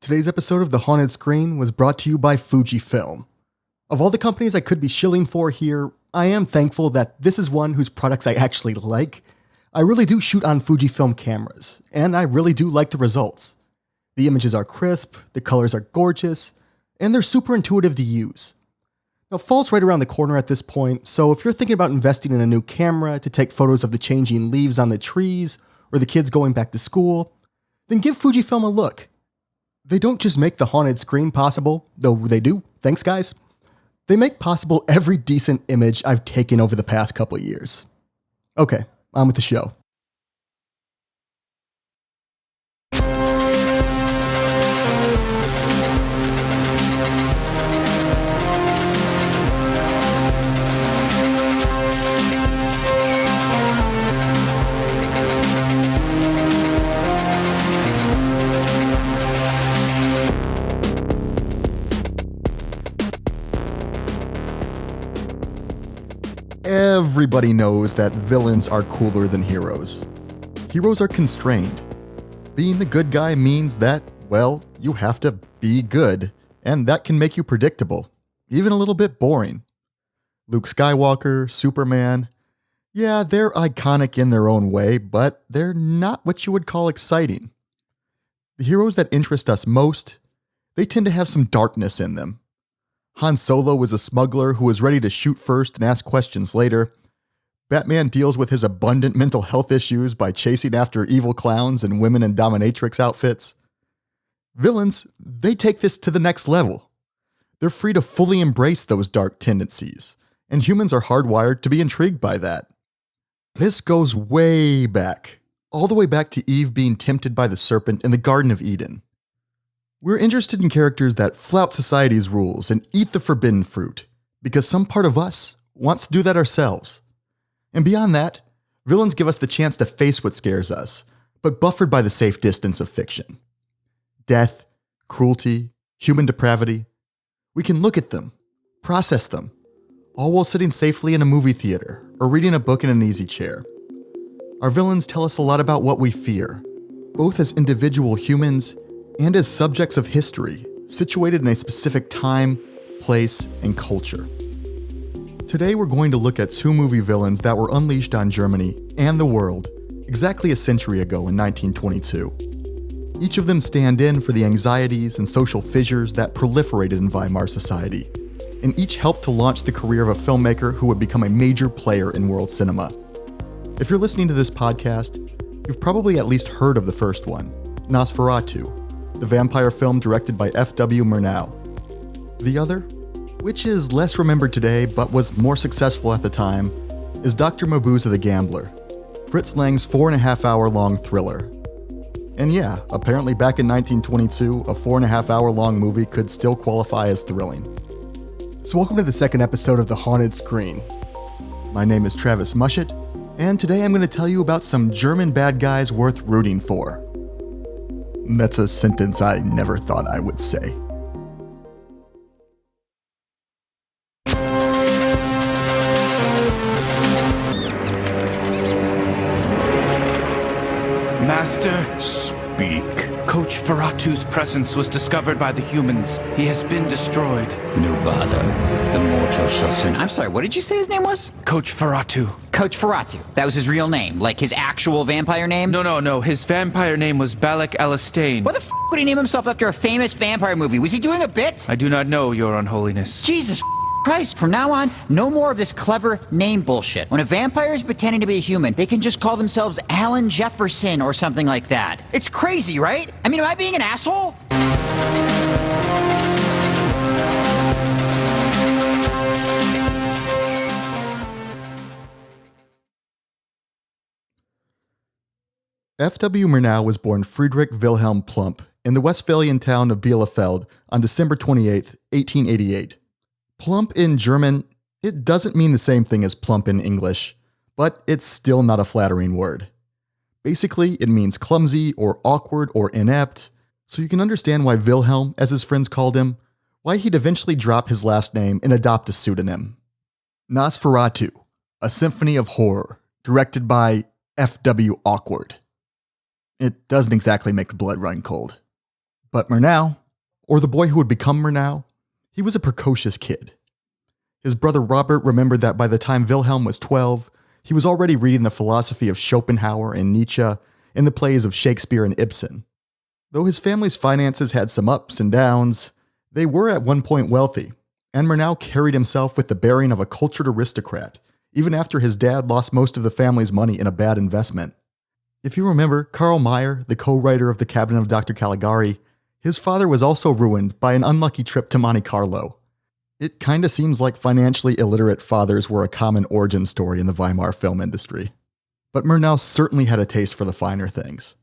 Today's episode of The Haunted Screen was brought to you by Fujifilm. Of all the companies I could be shilling for here, I am thankful that this is one whose products I actually like. I really do shoot on Fujifilm cameras, and I really do like the results. The images are crisp, the colors are gorgeous, and they're super intuitive to use. Now, fall's right around the corner at this point, so if you're thinking about investing in a new camera to take photos of the changing leaves on the trees or the kids going back to school, then give Fujifilm a look. They don't just make the haunted screen possible, though they do, thanks guys. They make possible every decent image I've taken over the past couple years. Okay, on with the show. Everybody knows that villains are cooler than heroes. Heroes are constrained. Being the good guy means that, well, you have to be good, and that can make you predictable, even a little bit boring. Luke Skywalker, Superman, yeah, they're iconic in their own way, but they're not what you would call exciting. The heroes that interest us most, they tend to have some darkness in them. Han Solo was a smuggler who was ready to shoot first and ask questions later. Batman deals with his abundant mental health issues by chasing after evil clowns and women in dominatrix outfits. Villains, they take this to the next level. They're free to fully embrace those dark tendencies, and humans are hardwired to be intrigued by that. This goes way back, all the way back to Eve being tempted by the serpent in the Garden of Eden. We're interested in characters that flout society's rules and eat the forbidden fruit, because some part of us wants to do that ourselves. And beyond that, villains give us the chance to face what scares us, but buffered by the safe distance of fiction. Death, cruelty, human depravity. We can look at them, process them, all while sitting safely in a movie theater or reading a book in an easy chair. Our villains tell us a lot about what we fear, both as individual humans and as subjects of history, situated in a specific time, place, and culture. Today we're going to look at two movie villains that were unleashed on Germany and the world exactly a century ago in 1922. Each of them stand in for the anxieties and social fissures that proliferated in Weimar society, and each helped to launch the career of a filmmaker who would become a major player in world cinema. If you're listening to this podcast, you've probably at least heard of the first one, Nosferatu, the vampire film directed by F.W. Murnau. The other, which is less remembered today but was more successful at the time, is Dr. Mabuse the Gambler, Fritz Lang's 4.5-hour-long thriller. And yeah, apparently back in 1922, a 4.5-hour-long movie could still qualify as thrilling. So welcome to the second episode of The Haunted Screen. My name is Travis Mushet, and today I'm going to tell you about some German bad guys worth rooting for. That's a sentence I never thought I would say. Master, speak. Coach Ferratu's presence was discovered by the humans. He has been destroyed. No bother. The mortal shall soon. I'm sorry, what did you say his name was? Coach Ferratu. Coach Ferratu. That was his real name, like his actual vampire name? No. His vampire name was Balak Alastane. What the f*** would he name himself after a famous vampire movie? Was he doing a bit? I do not know, Your Unholiness. Jesus Christ. From now on, no more of this clever name bullshit. When a vampire is pretending to be a human, they can just call themselves Alan Jefferson or something like that. It's crazy, right? I mean, am I being an asshole? F.W. Murnau was born Friedrich Wilhelm Plump in the Westphalian town of Bielefeld on December 28, 1888. Plump in German, it doesn't mean the same thing as plump in English, but it's still not a flattering word. Basically, it means clumsy or awkward or inept, so you can understand why Wilhelm, as his friends called him, why he'd eventually drop his last name and adopt a pseudonym. Nosferatu, a symphony of horror, directed by F.W. Awkward. It doesn't exactly make the blood run cold. But Murnau, or the boy who would become Murnau, he was a precocious kid. His brother Robert remembered that by the time Wilhelm was 12, he was already reading the philosophy of Schopenhauer and Nietzsche and the plays of Shakespeare and Ibsen. Though his family's finances had some ups and downs, they were at one point wealthy, and Murnau carried himself with the bearing of a cultured aristocrat, even after his dad lost most of the family's money in a bad investment. If you remember, Karl Mayr, the co-writer of The Cabinet of Dr. Caligari, his father was also ruined by an unlucky trip to Monte Carlo. It kinda seems like financially illiterate fathers were a common origin story in the Weimar film industry. But Murnau certainly had a taste for the finer things.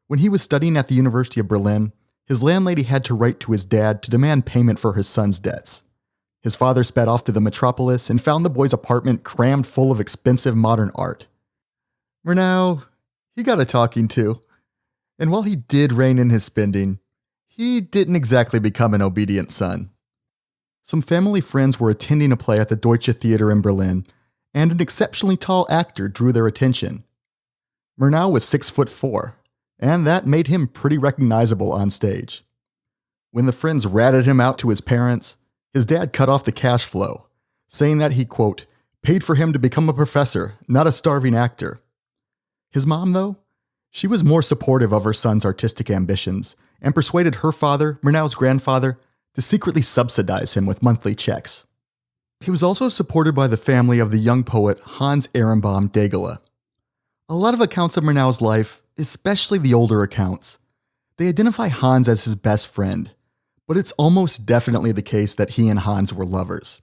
When he was studying at the University of Berlin, his landlady had to write to his dad to demand payment for his son's debts. His father sped off to the metropolis and found the boy's apartment crammed full of expensive modern art. Murnau, he got a talking to. And while he did rein in his spending, he didn't exactly become an obedient son. Some family friends were attending a play at the Deutsche Theater in Berlin, and an exceptionally tall actor drew their attention. Murnau was 6'4", and that made him pretty recognizable on stage. When the friends ratted him out to his parents, his dad cut off the cash flow, saying that he, quote, paid for him to become a professor, not a starving actor. His mom, though, she was more supportive of her son's artistic ambitions and persuaded her father, Murnau's grandfather, to secretly subsidize him with monthly checks. He was also supported by the family of the young poet Hans Ehrenbaum Degele. A lot of accounts of Murnau's life, especially the older accounts, they identify Hans as his best friend, but it's almost definitely the case that he and Hans were lovers.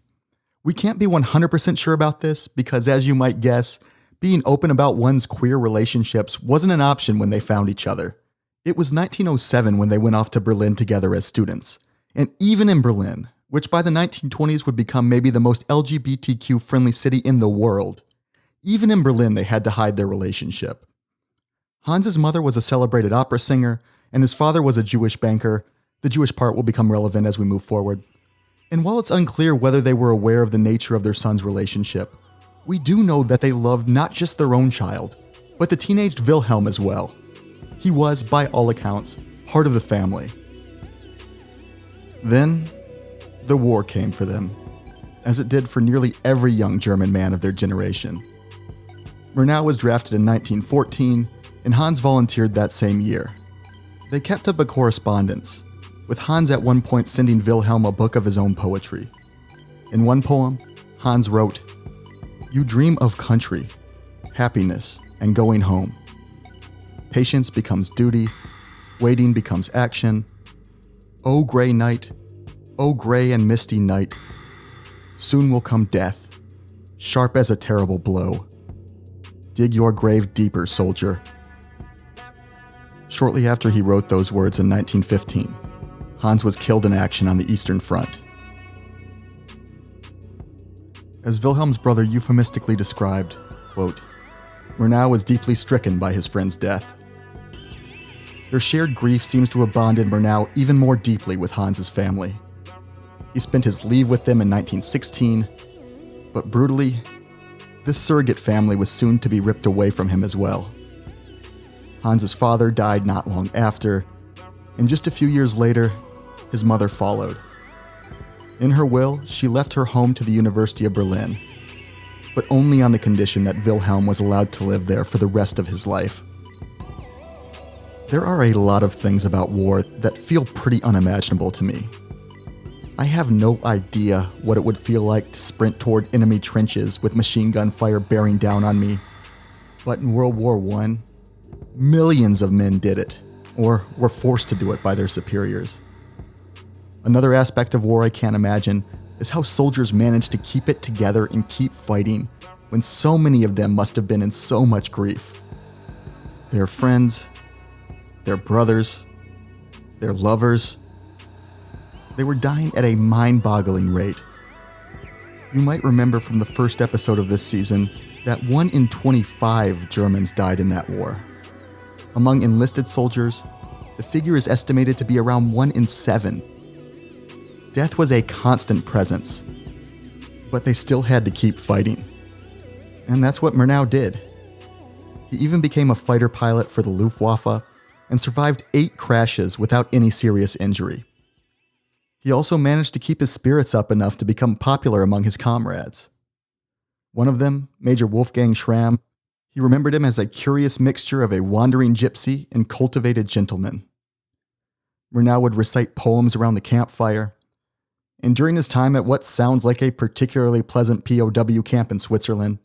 We can't be 100% sure about this because, as you might guess, being open about one's queer relationships wasn't an option when they found each other. It was 1907 when they went off to Berlin together as students, and even in Berlin, which by the 1920s would become maybe the most LGBTQ-friendly city in the world, even in Berlin they had to hide their relationship. Hans's mother was a celebrated opera singer, and his father was a Jewish banker. The Jewish part will become relevant as we move forward. And while it's unclear whether they were aware of the nature of their son's relationship, we do know that they loved not just their own child, but the teenaged Wilhelm as well. He was, by all accounts, part of the family. Then, the war came for them, as it did for nearly every young German man of their generation. Murnau was drafted in 1914, and Hans volunteered that same year. They kept up a correspondence, with Hans at one point sending Wilhelm a book of his own poetry. In one poem, Hans wrote, "You dream of country, happiness, and going home. Patience becomes duty, waiting becomes action. O gray night, O gray and misty night, soon will come death, sharp as a terrible blow. Dig your grave deeper, soldier." Shortly after he wrote those words in 1915, Hans was killed in action on the Eastern Front. As Wilhelm's brother euphemistically described, quote, Murnau was deeply stricken by his friend's death. Their shared grief seems to have bonded Murnau even more deeply with Hans's family. He spent his leave with them in 1916, but brutally, this surrogate family was soon to be ripped away from him as well. Hans's father died not long after, and just a few years later, his mother followed. In her will, she left her home to the University of Berlin, but only on the condition that Wilhelm was allowed to live there for the rest of his life. There are a lot of things about war that feel pretty unimaginable to me. I have no idea what it would feel like to sprint toward enemy trenches with machine gun fire bearing down on me. But in World War I, millions of men did it, or were forced to do it by their superiors. Another aspect of war I can't imagine is how soldiers managed to keep it together and keep fighting when so many of them must have been in so much grief. Their friends, their brothers, their lovers, they were dying at a mind-boggling rate. You might remember from the first episode of this season that 1 in 25 Germans died in that war. Among enlisted soldiers, the figure is estimated to be around 1 in 7. Death was a constant presence, but they still had to keep fighting. And that's what Murnau did. He even became a fighter pilot for the Luftwaffe, and survived 8 crashes without any serious injury. He also managed to keep his spirits up enough to become popular among his comrades. One of them, Major Wolfgang Schramm, he remembered him as a curious mixture of a wandering gypsy and cultivated gentleman. Murnau would recite poems around the campfire, and during his time at what sounds like a particularly pleasant POW camp in Switzerland,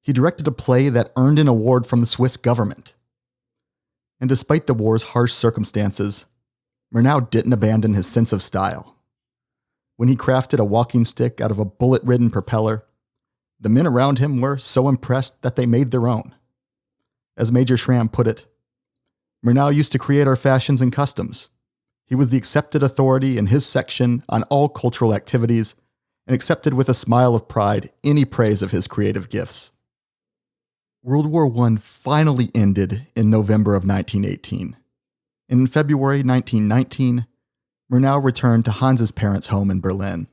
he directed a play that earned an award from the Swiss government. And despite the war's harsh circumstances, Murnau didn't abandon his sense of style. When he crafted a walking stick out of a bullet-ridden propeller, the men around him were so impressed that they made their own. As Major Schramm put it, Murnau used to create our fashions and customs. He was the accepted authority in his section on all cultural activities and accepted with a smile of pride any praise of his creative gifts. World War I finally ended in November of 1918, and in February 1919, Murnau returned to Hans's parents' home in Berlin.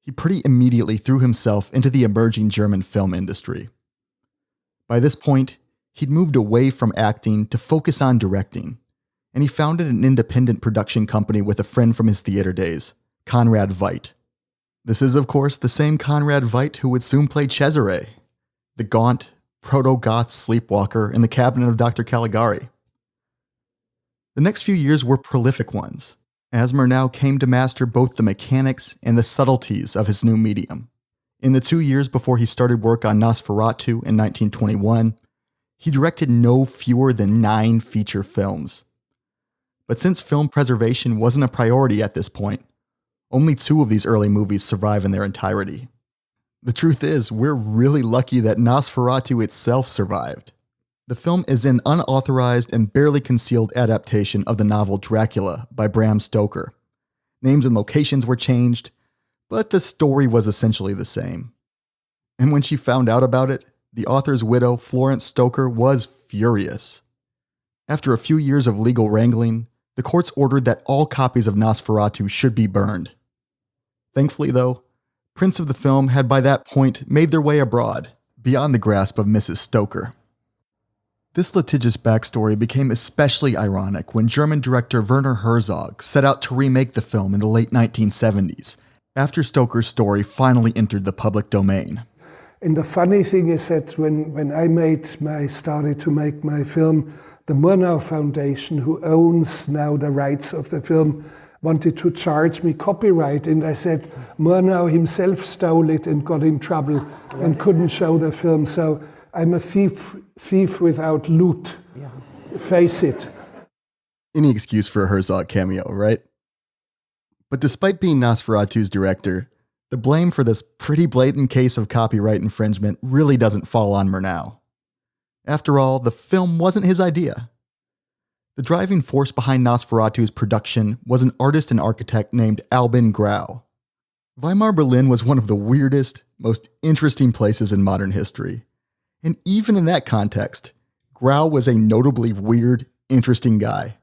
He pretty immediately threw himself into the emerging German film industry. By this point, he'd moved away from acting to focus on directing, and he founded an independent production company with a friend from his theater days, Conrad Veidt. This is, of course, the same Conrad Veidt who would soon play Cesare, the gaunt, proto-goth sleepwalker in the cabinet of Dr. Caligari. The next few years were prolific ones, as Murnau came to master both the mechanics and the subtleties of his new medium. In the 2 years before he started work on Nosferatu in 1921, he directed no fewer than 9 feature films. But since film preservation wasn't a priority at this point, only 2 of these early movies survive in their entirety. The truth is, we're really lucky that Nosferatu itself survived. The film is an unauthorized and barely concealed adaptation of the novel Dracula by Bram Stoker. Names and locations were changed, but the story was essentially the same. And when she found out about it, the author's widow, Florence Stoker, was furious. After a few years of legal wrangling, the courts ordered that all copies of Nosferatu should be burned. Thankfully, though, prints of the film had by that point made their way abroad, beyond the grasp of Mrs. Stoker. This litigious backstory became especially ironic when German director Werner Herzog set out to remake the film in the late 1970s, after Stoker's story finally entered the public domain. And the funny thing is that when I started to make my film, the Murnau Foundation, who owns now the rights of the film, wanted to charge me copyright, and I said Murnau himself stole it and got in trouble and couldn't show the film, so I'm a thief without loot. Yeah. Face it. Any excuse for a Herzog cameo, right? But despite being Nosferatu's director, the blame for this pretty blatant case of copyright infringement really doesn't fall on Murnau. After all, the film wasn't his idea. The driving force behind Nosferatu's production was an artist and architect named Albin Grau. Weimar Berlin was one of the weirdest, most interesting places in modern history. And even in that context, Grau was a notably weird, interesting guy.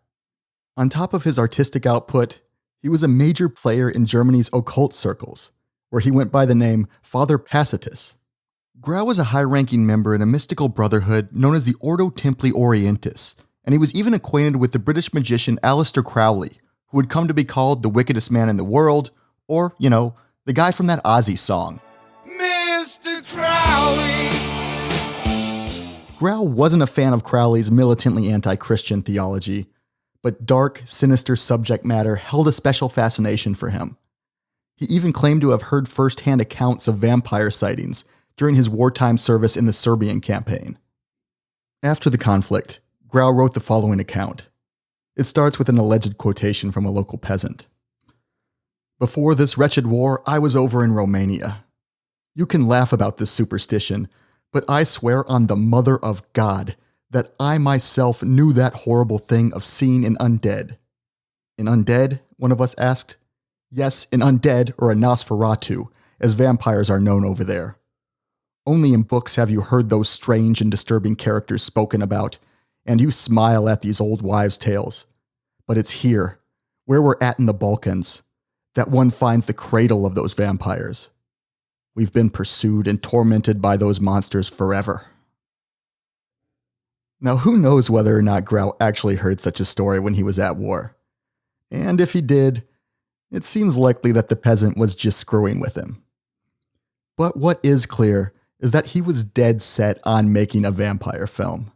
On top of his artistic output, he was a major player in Germany's occult circles, where he went by the name Father Pacitus. Grau was a high-ranking member in a mystical brotherhood known as the Ordo Templi Orientis, and he was even acquainted with the British magician Aleister Crowley, who would come to be called the wickedest man in the world, or, the guy from that Ozzy song. Mr. Crowley! Grau wasn't a fan of Crowley's militantly anti-Christian theology, but dark, sinister subject matter held a special fascination for him. He even claimed to have heard first-hand accounts of vampire sightings during his wartime service in the Serbian campaign. After the conflict, Grau wrote the following account. It starts with an alleged quotation from a local peasant. "Before this wretched war, I was over in Romania. You can laugh about this superstition, but I swear on the Mother of God that I myself knew that horrible thing of seeing an undead." An undead? One of us asked. Yes, an undead, or a Nosferatu, as vampires are known over there. Only in books have you heard those strange and disturbing characters spoken about, and you smile at these old wives' tales. But it's here, where we're at in the Balkans, that one finds the cradle of those vampires. We've been pursued and tormented by those monsters forever. Now, who knows whether or not Grau actually heard such a story when he was at war? And if he did, it seems likely that the peasant was just screwing with him. But what is clear is that he was dead set on making a vampire film.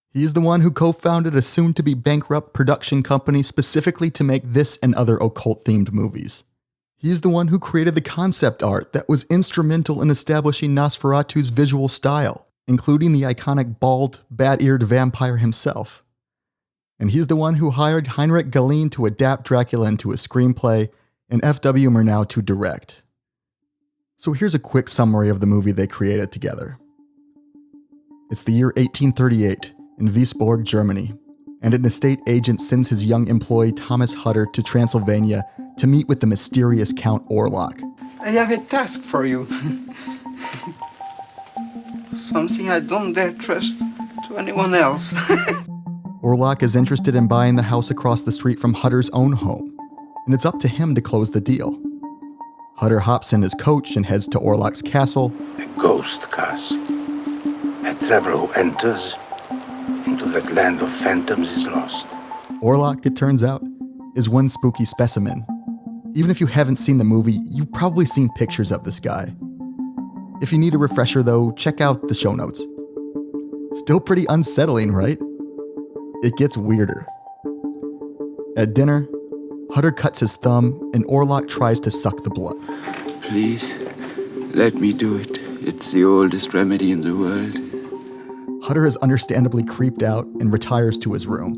He's the one who co-founded a soon-to-be bankrupt production company specifically to make this and other occult-themed movies. He's the one who created the concept art that was instrumental in establishing Nosferatu's visual style, including the iconic bald, bat-eared vampire himself. And he's the one who hired Heinrich Galeen to adapt Dracula into a screenplay and F.W. Murnau to direct. So here's a quick summary of the movie they created together. It's the year 1838 in Wiesborg, Germany, and an estate agent sends his young employee Thomas Hutter to Transylvania to meet with the mysterious Count Orlok. I have a task for you. Something I don't dare trust to anyone else. Orlok is interested in buying the house across the street from Hutter's own home, and it's up to him to close the deal. Hutter hops in his coach and heads to Orlok's castle. A ghost castle. A traveler who enters into that land of phantoms is lost. Orlok, it turns out, is one spooky specimen. Even if you haven't seen the movie, you've probably seen pictures of this guy. If you need a refresher though, check out the show notes. Still pretty unsettling, right? It gets weirder. At dinner, Hutter cuts his thumb and Orlok tries to suck the blood. Please, let me do it. It's the oldest remedy in the world. Hutter is understandably creeped out and retires to his room.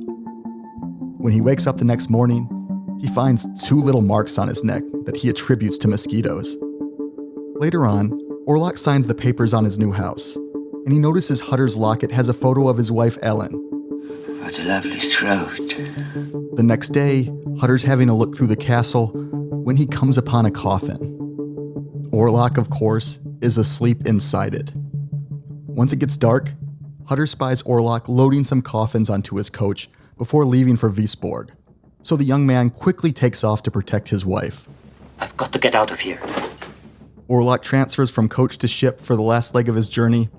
When he wakes up the next morning, he finds 2 little marks on his neck that he attributes to mosquitoes. Later on, Orlok signs the papers on his new house, and he notices Hutter's locket has a photo of his wife Ellen. What a lovely throat. The next day, Hutter's having a look through the castle when he comes upon a coffin. Orlok, of course, is asleep inside it. Once it gets dark, Hutter spies Orlok loading some coffins onto his coach before leaving for Wiesborg, so the young man quickly takes off to protect his wife. I've got to get out of here. Orlok transfers from coach to ship for the last leg of his journey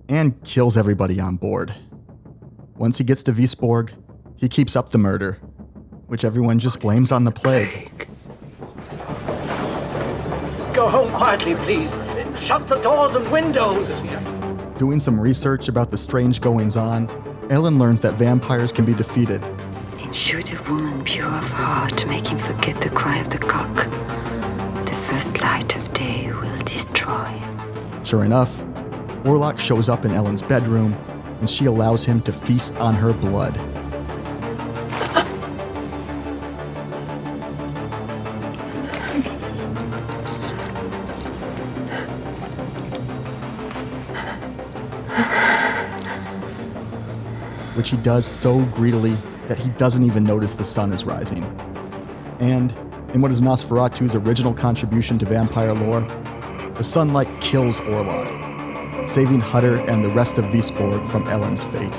and kills everybody on board. Once he gets to Wiesborg, he keeps up the murder, which everyone just blames on the plague. Go home quietly, please. Shut the doors and windows. Doing some research about the strange goings-on, Ellen learns that vampires can be defeated. Should a woman pure of heart make him forget the cry of the cock, the first light of day will destroy. Sure enough, Orlok shows up in Ellen's bedroom, and she allows him to feast on her blood. Which he does so greedily that he doesn't even notice the sun is rising. And, in what is Nosferatu's original contribution to vampire lore, the sunlight kills Orlok, saving Hutter and the rest of Wiesborg from Ellen's fate.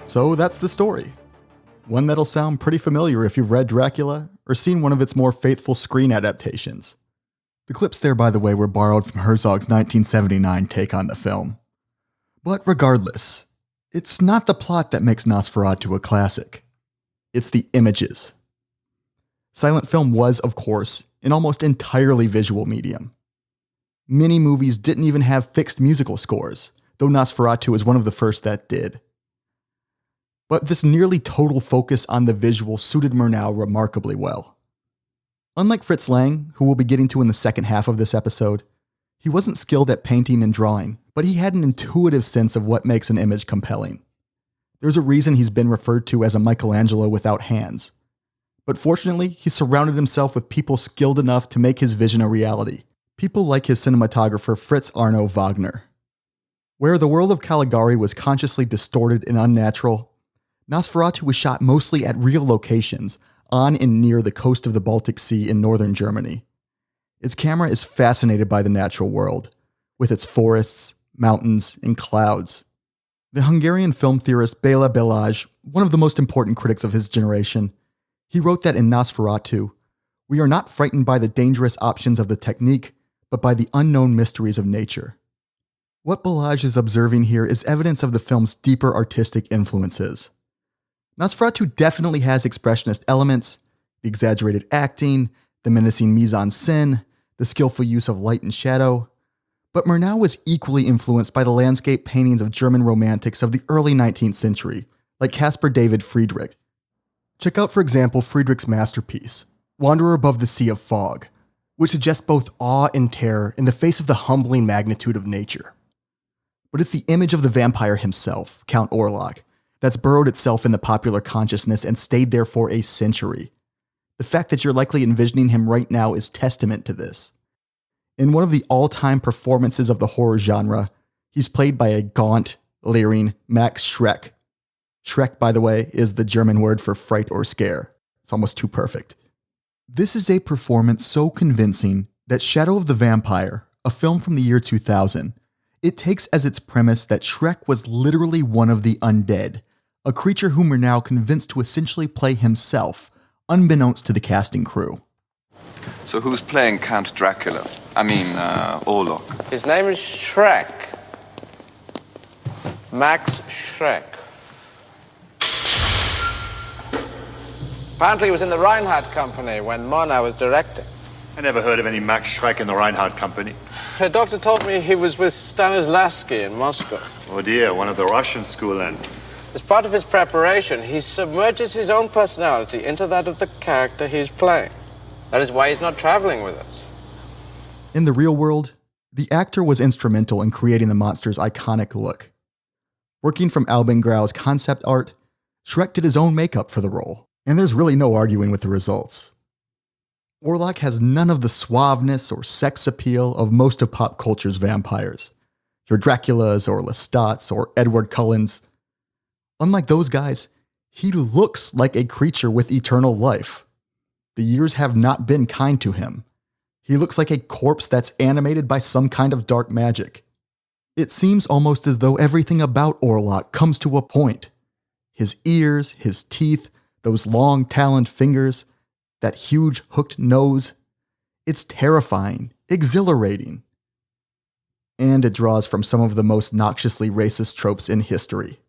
So that's the story. One that'll sound pretty familiar if you've read Dracula or seen one of its more faithful screen adaptations. The clips there, by the way, were borrowed from Herzog's 1979 take on the film. But regardless, it's not the plot that makes Nosferatu a classic. It's the images. Silent film was, of course, an almost entirely visual medium. Many movies didn't even have fixed musical scores, though Nosferatu is one of the first that did. But this nearly total focus on the visual suited Murnau remarkably well. Unlike Fritz Lang, who we'll be getting to in the second half of this episode, he wasn't skilled at painting and drawing, but he had an intuitive sense of what makes an image compelling. There's a reason he's been referred to as a Michelangelo without hands. But fortunately, he surrounded himself with people skilled enough to make his vision a reality. People like his cinematographer Fritz Arno Wagner. Where the world of Caligari was consciously distorted and unnatural, Nosferatu was shot mostly at real locations on and near the coast of the Baltic Sea in northern Germany. Its camera is fascinated by the natural world, with its forests, mountains, and clouds. The Hungarian film theorist Béla Balázs one of the most important critics of his generation, he wrote that in Nosferatu, we are not frightened by the dangerous options of the technique, but by the unknown mysteries of nature. What Balazs is observing here is evidence of the film's deeper artistic influences. Nosferatu definitely has expressionist elements, the exaggerated acting, the menacing mise-en-scène, the skillful use of light and shadow, but Murnau was equally influenced by the landscape paintings of German romantics of the early 19th century, like Caspar David Friedrich. Check out, for example, Friedrich's masterpiece, Wanderer Above the Sea of Fog, which suggests both awe and terror in the face of the humbling magnitude of nature. But it's the image of the vampire himself, Count Orlok, that's burrowed itself in the popular consciousness and stayed there for a century. The fact that you're likely envisioning him right now is testament to this. In one of the all-time performances of the horror genre, he's played by a gaunt, leering Max Schreck. Schreck, by the way, is the German word for fright or scare. It's almost too perfect. This is a performance so convincing that Shadow of the Vampire, a film from the year 2000, it takes as its premise that Schreck was literally one of the undead, a creature whom we're now convinced to essentially play himself, unbeknownst to the casting crew. So who's playing Count Dracula? Orlok. His name is Schreck. Max Schreck. Apparently he was in the Reinhardt Company when Murnau was directing. I never heard of any Max Schreck in the Reinhardt Company. The doctor told me he was with Stanislavski in Moscow. Oh dear, one of the Russian school then. As part of his preparation, he submerges his own personality into that of the character he's playing. That is why he's not traveling with us. In the real world, the actor was instrumental in creating the monster's iconic look. Working from Albin Grau's concept art, Schreck did his own makeup for the role, and there's really no arguing with the results. Orlok has none of the suaveness or sex appeal of most of pop culture's vampires, your Draculas or Lestats or Edward Cullens. Unlike those guys, he looks like a creature with eternal life. The years have not been kind to him. He looks like a corpse that's animated by some kind of dark magic. It seems almost as though everything about Orlok comes to a point. His ears, his teeth, those long taloned fingers, that huge hooked nose. It's terrifying, exhilarating. And it draws from some of the most noxiously racist tropes in history.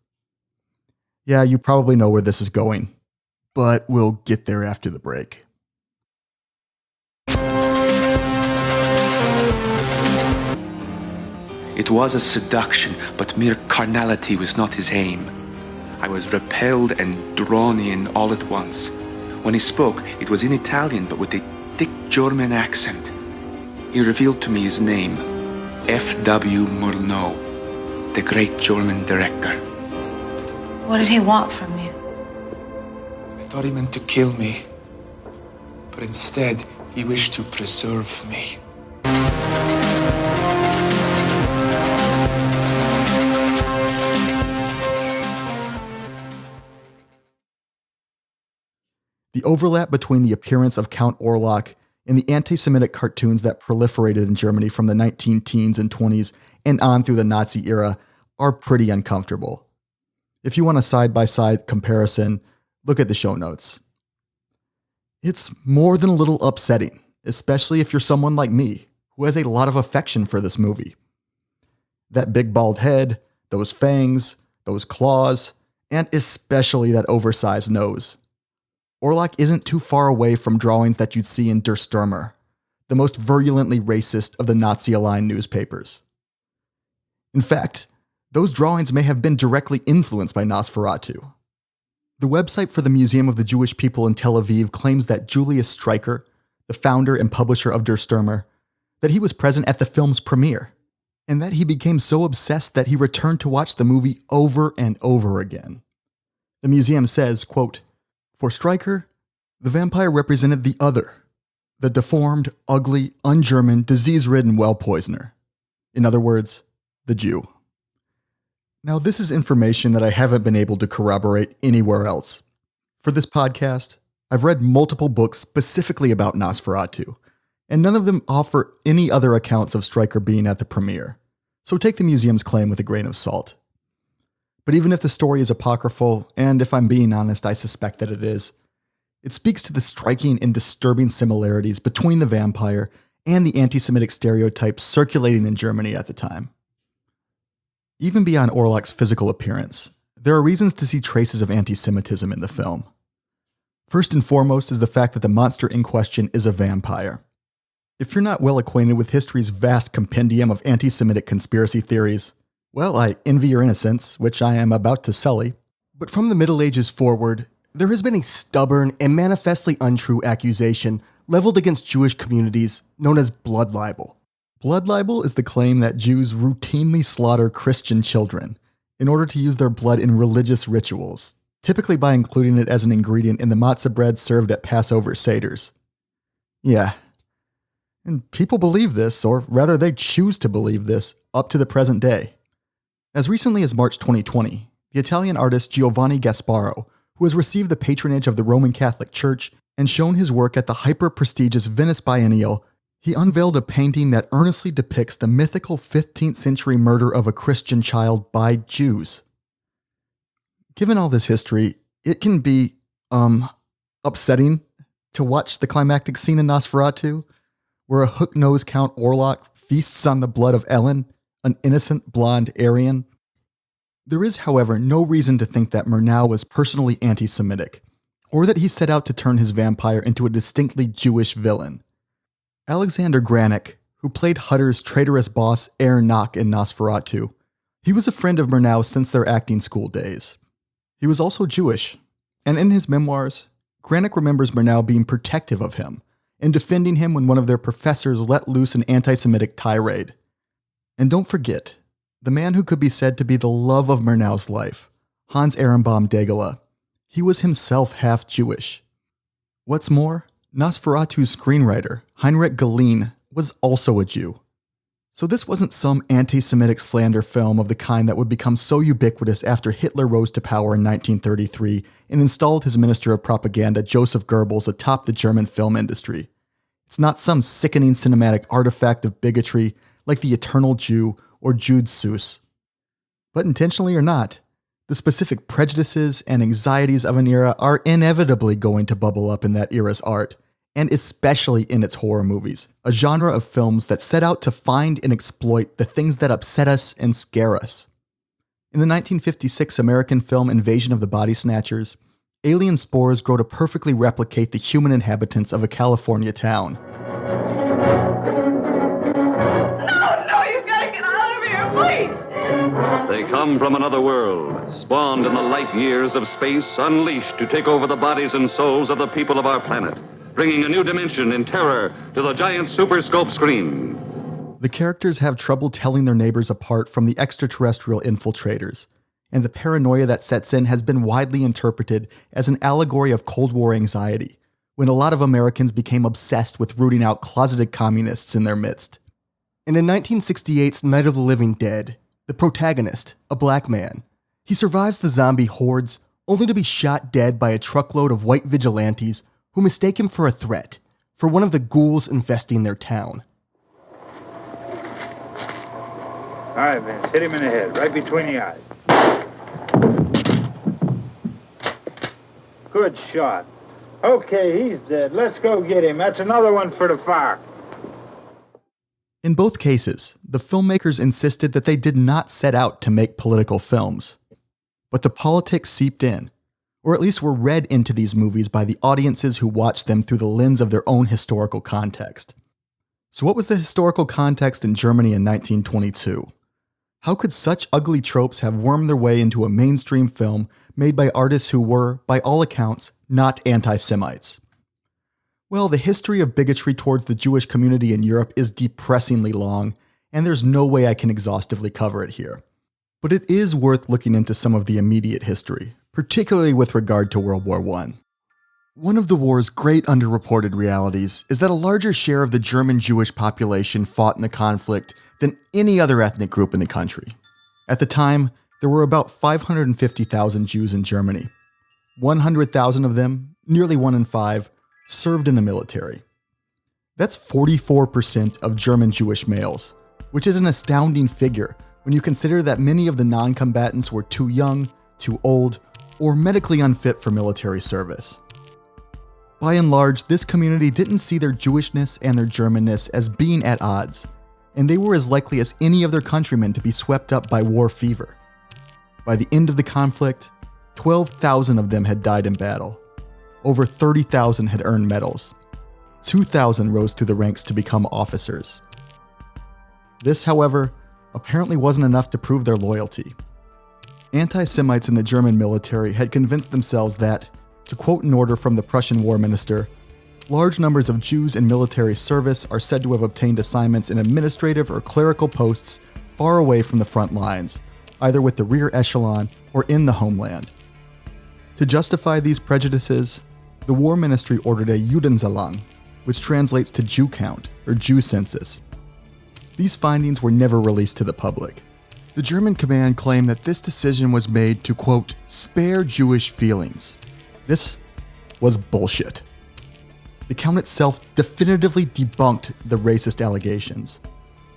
Yeah, you probably know where this is going, but we'll get there after the break. It was a seduction, but mere carnality was not his aim. I was repelled and drawn in all at once. When he spoke, it was in Italian, but with a thick German accent. He revealed to me his name, F.W. Murnau, the great German director. What did he want from you? I thought he meant to kill me, but instead, he wished to preserve me. The overlap between the appearance of Count Orlok and the anti-Semitic cartoons that proliferated in Germany from the 19-teens and 20s and on through the Nazi era are pretty uncomfortable. If you want a side-by-side comparison, look at the show notes. It's more than a little upsetting, especially if you're someone like me, who has a lot of affection for this movie. That big bald head, those fangs, those claws, and especially that oversized nose. Orlok isn't too far away from drawings that you'd see in Der Stürmer, the most virulently racist of the Nazi-aligned newspapers. In fact, those drawings may have been directly influenced by Nosferatu. The website for the Museum of the Jewish People in Tel Aviv claims that Julius Streicher, the founder and publisher of Der Stürmer, that he was present at the film's premiere, and that he became so obsessed that he returned to watch the movie over and over again. The museum says, quote, "For Streicher, the vampire represented the other, the deformed, ugly, un-German, disease-ridden well poisoner. In other words, the Jew." Now, this is information that I haven't been able to corroborate anywhere else. For this podcast, I've read multiple books specifically about Nosferatu, and none of them offer any other accounts of Streicher being at the premiere, so take the museum's claim with a grain of salt. But even if the story is apocryphal, and if I'm being honest, I suspect that it is, it speaks to the striking and disturbing similarities between the vampire and the anti-Semitic stereotypes circulating in Germany at the time. Even beyond Orlok's physical appearance, there are reasons to see traces of anti-Semitism in the film. First and foremost is the fact that the monster in question is a vampire. If you're not well acquainted with history's vast compendium of anti-Semitic conspiracy theories, well, I envy your innocence, which I am about to sully. But from the Middle Ages forward, there has been a stubborn and manifestly untrue accusation leveled against Jewish communities known as blood libel. Blood libel is the claim that Jews routinely slaughter Christian children in order to use their blood in religious rituals, typically by including it as an ingredient in the matzah bread served at Passover seders. Yeah. And people believe this, or rather they choose to believe this, up to the present day. As recently as March 2020, the Italian artist Giovanni Gasparo, who has received the patronage of the Roman Catholic Church and shown his work at the hyper-prestigious Venice Biennial, he unveiled a painting that earnestly depicts the mythical 15th century murder of a Christian child by Jews. Given all this history, it can be, upsetting to watch the climactic scene in Nosferatu, where a hook-nosed Count Orlok feasts on the blood of Ellen, an innocent blonde Aryan. There is, however, no reason to think that Murnau was personally anti-Semitic, or that he set out to turn his vampire into a distinctly Jewish villain. Alexander Granick, who played Hutter's traitorous boss Herr Nock in Nosferatu, he was a friend of Murnau since their acting school days. He was also Jewish, and in his memoirs, Granick remembers Murnau being protective of him and defending him when one of their professors let loose an anti-Semitic tirade. And don't forget, the man who could be said to be the love of Murnau's life, Hans Ehrenbaum Degela, he was himself half Jewish. What's more, Nosferatu's screenwriter, Heinrich Galeen, was also a Jew. So this wasn't some anti-Semitic slander film of the kind that would become so ubiquitous after Hitler rose to power in 1933 and installed his minister of propaganda, Joseph Goebbels, atop the German film industry. It's not some sickening cinematic artifact of bigotry like The Eternal Jew or Jude Seuss. But intentionally or not, the specific prejudices and anxieties of an era are inevitably going to bubble up in that era's art, and especially in its horror movies, a genre of films that set out to find and exploit the things that upset us and scare us. In the 1956 American film Invasion of the Body Snatchers, alien spores grow to perfectly replicate the human inhabitants of a California town. No, you've got to get out of here, please! They come from another world, spawned in the light years of space, unleashed to take over the bodies and souls of the people of our planet, bringing a new dimension in terror to the giant super scope screen. The characters have trouble telling their neighbors apart from the extraterrestrial infiltrators, and the paranoia that sets in has been widely interpreted as an allegory of Cold War anxiety, when a lot of Americans became obsessed with rooting out closeted communists in their midst. And in 1968's Night of the Living Dead, the protagonist, a black man, he survives the zombie hordes only to be shot dead by a truckload of white vigilantes who mistake him for a threat, for one of the ghouls infesting their town. All right, Vince, hit him in the head, right between the eyes. Good shot. Okay, he's dead. Let's go get him. That's another one for the fire. In both cases, the filmmakers insisted that they did not set out to make political films. But the politics seeped in, or at least were read into these movies by the audiences who watched them through the lens of their own historical context. So what was the historical context in Germany in 1922? How could such ugly tropes have wormed their way into a mainstream film made by artists who were, by all accounts, not anti-Semites? Well, the history of bigotry towards the Jewish community in Europe is depressingly long, and there's no way I can exhaustively cover it here. But it is worth looking into some of the immediate history, particularly with regard to World War I. One of the war's great underreported realities is that a larger share of the German Jewish population fought in the conflict than any other ethnic group in the country. At the time, there were about 550,000 Jews in Germany. 100,000 of them, nearly 1 in 5, served in the military. That's 44% of German Jewish males, which is an astounding figure when you consider that many of the non-combatants were too young, too old, or medically unfit for military service. By and large, this community didn't see their Jewishness and their Germanness as being at odds, and they were as likely as any of their countrymen to be swept up by war fever. By the end of the conflict, 12,000 of them had died in battle. Over 30,000 had earned medals. 2,000 rose through the ranks to become officers. This, however, apparently wasn't enough to prove their loyalty. Anti-Semites in the German military had convinced themselves that, to quote an order from the Prussian war minister, large numbers of Jews in military service are said to have obtained assignments in administrative or clerical posts far away from the front lines, either with the rear echelon or in the homeland. To justify these prejudices, the war ministry ordered a Judenzahlung, which translates to Jew count or Jew census. These findings were never released to the public. The German command claimed that this decision was made to, quote, spare Jewish feelings. This was bullshit. The count itself definitively debunked the racist allegations.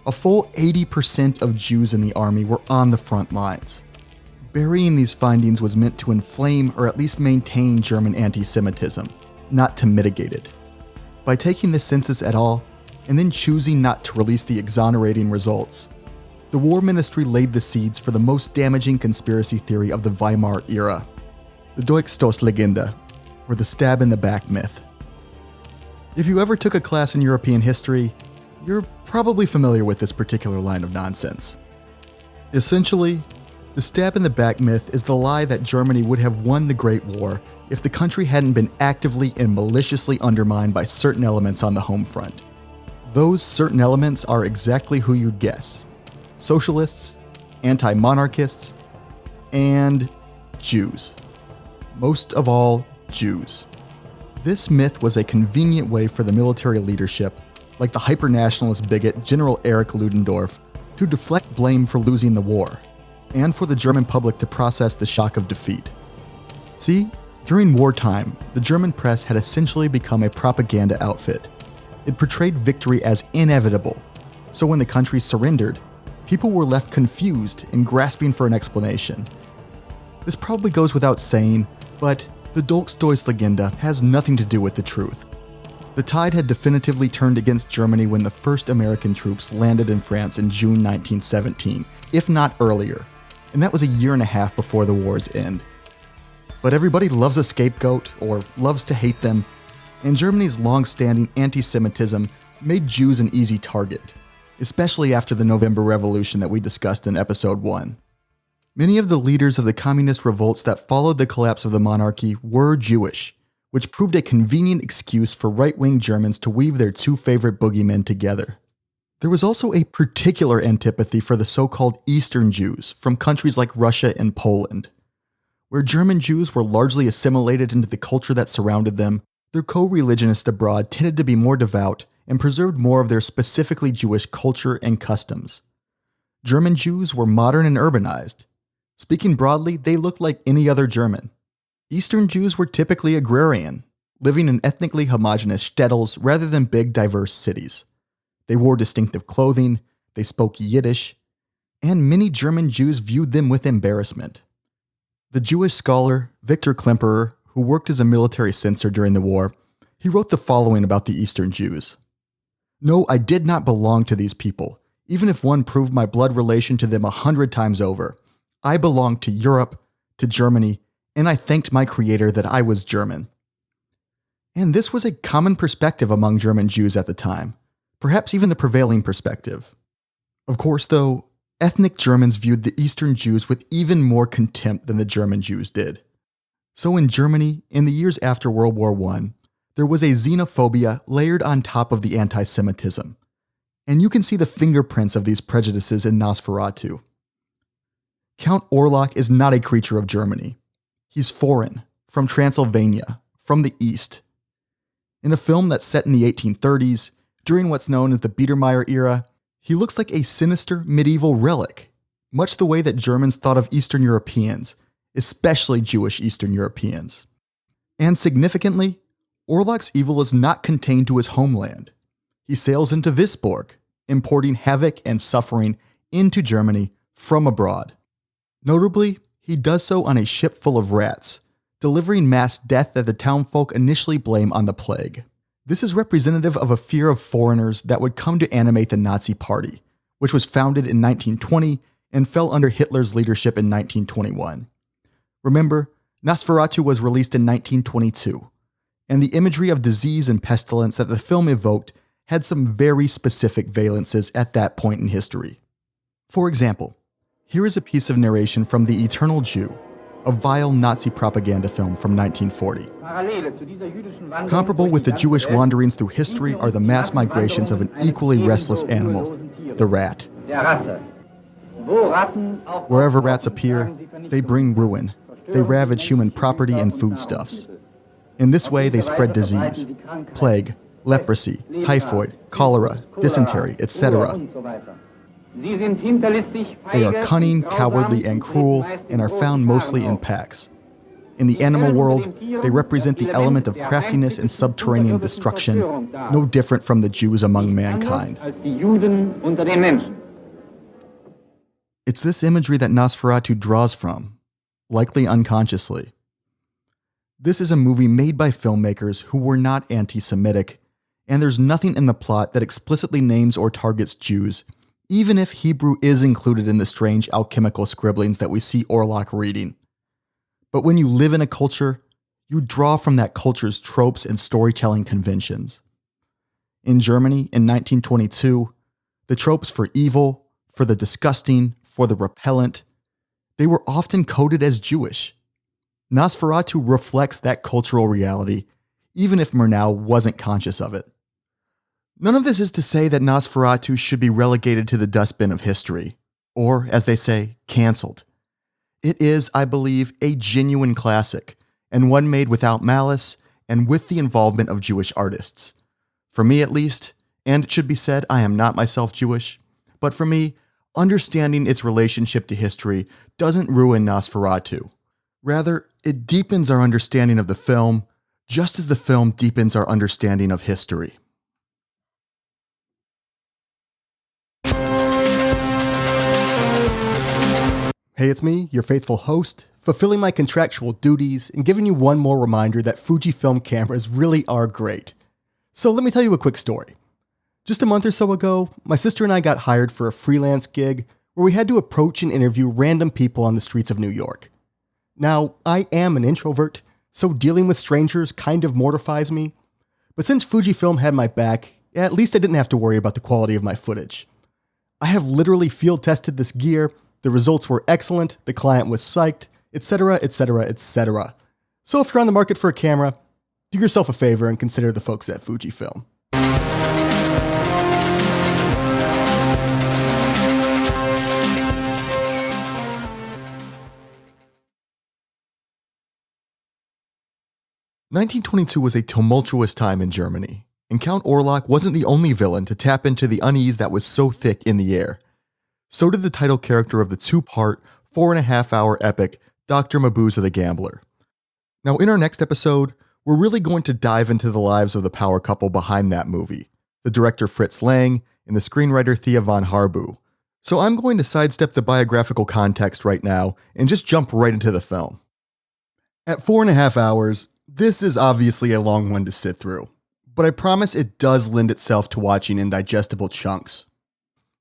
A full 80% of Jews in the army were on the front lines. Burying these findings was meant to inflame or at least maintain German anti-Semitism, not to mitigate it. By taking the census at all, and then choosing not to release the exonerating results, the war ministry laid the seeds for the most damaging conspiracy theory of the Weimar era, the Dolchstoßlegende, or the stab-in-the-back myth. If you ever took a class in European history, you're probably familiar with this particular line of nonsense. Essentially, the stab-in-the-back myth is the lie that Germany would have won the Great War if the country hadn't been actively and maliciously undermined by certain elements on the home front. Those certain elements are exactly who you'd guess: socialists, anti-monarchists, and Jews. Most of all, Jews. This myth was a convenient way for the military leadership, like the hyper-nationalist bigot General Erich Ludendorff, to deflect blame for losing the war, and for the German public to process the shock of defeat. See, during wartime, the German press had essentially become a propaganda outfit. It portrayed victory as inevitable, so when the country surrendered, people were left confused and grasping for an explanation. This probably goes without saying, but the Dolchstoßlegende has nothing to do with the truth. The tide had definitively turned against Germany when the first American troops landed in France in June 1917, if not earlier, and that was a year and a half before the war's end. But everybody loves a scapegoat, or loves to hate them, and Germany's long-standing anti-Semitism made Jews an easy target, especially after the November Revolution that we discussed in episode 1. Many of the leaders of the communist revolts that followed the collapse of the monarchy were Jewish, which proved a convenient excuse for right-wing Germans to weave their two favorite boogeymen together. There was also a particular antipathy for the so-called Eastern Jews from countries like Russia and Poland. Where German Jews were largely assimilated into the culture that surrounded them, their co-religionists abroad tended to be more devout and preserved more of their specifically Jewish culture and customs. German Jews were modern and urbanized. Speaking broadly, they looked like any other German. Eastern Jews were typically agrarian, living in ethnically homogeneous shtetls rather than big, diverse cities. They wore distinctive clothing, they spoke Yiddish, and many German Jews viewed them with embarrassment. The Jewish scholar Victor Klemperer, who worked as a military censor during the war, he wrote the following about the Eastern Jews. "No, I did not belong to these people, even if one proved my blood relation to them 100 times over. I belonged to Europe, to Germany, and I thanked my creator that I was German." And this was a common perspective among German Jews at the time, perhaps even the prevailing perspective. Of course, though, ethnic Germans viewed the Eastern Jews with even more contempt than the German Jews did. So in Germany, in the years after World War I, there was a xenophobia layered on top of the anti-Semitism. And you can see the fingerprints of these prejudices in Nosferatu. Count Orlok is not a creature of Germany. He's foreign, from Transylvania, from the East. In a film that's set in the 1830s, during what's known as the Biedermeier era, he looks like a sinister medieval relic, much the way that Germans thought of Eastern Europeans, especially Jewish Eastern Europeans. And significantly, Orlok's evil is not contained to his homeland. He sails into Wisborg, importing havoc and suffering into Germany from abroad. Notably, he does so on a ship full of rats, delivering mass death that the townfolk initially blame on the plague. This is representative of a fear of foreigners that would come to animate the Nazi Party, which was founded in 1920 and fell under Hitler's leadership in 1921. Remember, Nosferatu was released in 1922, and the imagery of disease and pestilence that the film evoked had some very specific valences at that point in history. For example, here is a piece of narration from The Eternal Jew, a vile Nazi propaganda film from 1940. Comparable with the Jewish wanderings through history are the mass migrations of an equally restless animal, the rat. Wherever rats appear, they bring ruin. They ravage human property and foodstuffs. In this way, they spread disease, plague, leprosy, typhoid, cholera, dysentery, etc. They are cunning, cowardly, and cruel, and are found mostly in packs. In the animal world, they represent the element of craftiness and subterranean destruction, no different from the Jews among mankind. It's this imagery that Nosferatu draws from, likely unconsciously. This is a movie made by filmmakers who were not anti-Semitic, and there's nothing in the plot that explicitly names or targets Jews, even if Hebrew is included in the strange alchemical scribblings that we see Orlok reading. But when you live in a culture, you draw from that culture's tropes and storytelling conventions. In Germany in 1922, the tropes for evil, for the disgusting, for the repellent, they were often coded as Jewish. Nosferatu reflects that cultural reality, even if Murnau wasn't conscious of it. None of this is to say that Nosferatu should be relegated to the dustbin of history, or, as they say, cancelled. It is, I believe, a genuine classic, and one made without malice and with the involvement of Jewish artists. For me at least, and it should be said I am not myself Jewish, but for me, understanding its relationship to history doesn't ruin Nosferatu. Rather, it deepens our understanding of the film, just as the film deepens our understanding of history. Hey, it's me, your faithful host, fulfilling my contractual duties and giving you one more reminder that Fujifilm cameras really are great. So let me tell you a quick story. Just a month or so ago, my sister and I got hired for a freelance gig where we had to approach and interview random people on the streets of New York. Now, I am an introvert, so dealing with strangers kind of mortifies me, but since Fujifilm had my back, at least I didn't have to worry about the quality of my footage. I have literally field tested this gear. The results were excellent, the client was psyched, etc., etc., etc. So if you're on the market for a camera, do yourself a favor and consider the folks at Fujifilm. "1922 was a tumultuous time in Germany, and Count Orlok wasn't the only villain to tap into the unease that was so thick in the air. So did the title character of the two-part, 4.5-hour epic, Dr. Mabuse the Gambler. Now, in our next episode, we're really going to dive into the lives of the power couple behind that movie, the director Fritz Lang and the screenwriter Thea von Harbu. So I'm going to sidestep the biographical context right now and just jump right into the film. At 4.5 hours, this is obviously a long one to sit through, but I promise it does lend itself to watching in digestible chunks.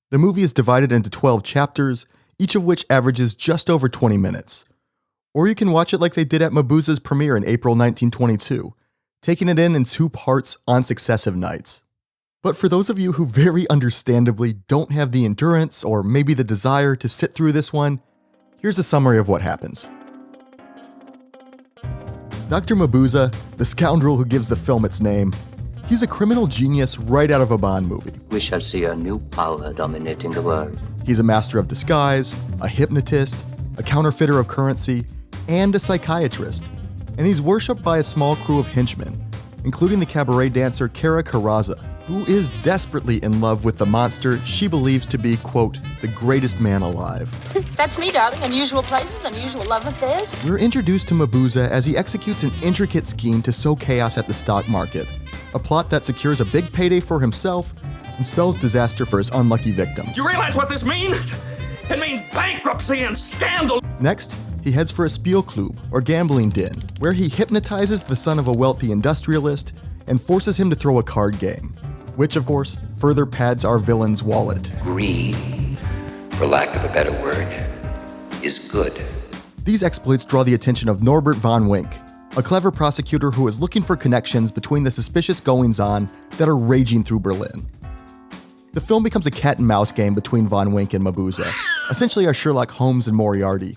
The movie is divided into 12 chapters, each of which averages just over 20 minutes. Or you can watch it like they did at Mabuse's premiere in April 1922, taking it in 2 parts on successive nights. But for those of you who very understandably don't have the endurance or maybe the desire to sit through this one, here's a summary of what happens. Dr. Mabuse, the scoundrel who gives the film its name, he's a criminal genius right out of a Bond movie. We shall see a new power dominating the world. He's a master of disguise, a hypnotist, a counterfeiter of currency, and a psychiatrist. And he's worshipped by a small crew of henchmen, including the cabaret dancer Kara Karaza, who is desperately in love with the monster she believes to be, quote, the greatest man alive. That's me, darling. Unusual places, unusual love affairs. We're introduced to Mabuse as he executes an intricate scheme to sow chaos at the stock market, a plot that secures a big payday for himself and spells disaster for his unlucky victims. You realize what this means? It means bankruptcy and scandal. Next, he heads for a Spielklub, or gambling den, where he hypnotizes the son of a wealthy industrialist and forces him to throw a card game, which, of course, further pads our villain's wallet. Greed, for lack of a better word, is good. These exploits draw the attention of Norbert von Wink, a clever prosecutor who is looking for connections between the suspicious goings-on that are raging through Berlin. The film becomes a cat-and-mouse game between von Wink and Mabuse, essentially a Sherlock Holmes and Moriarty.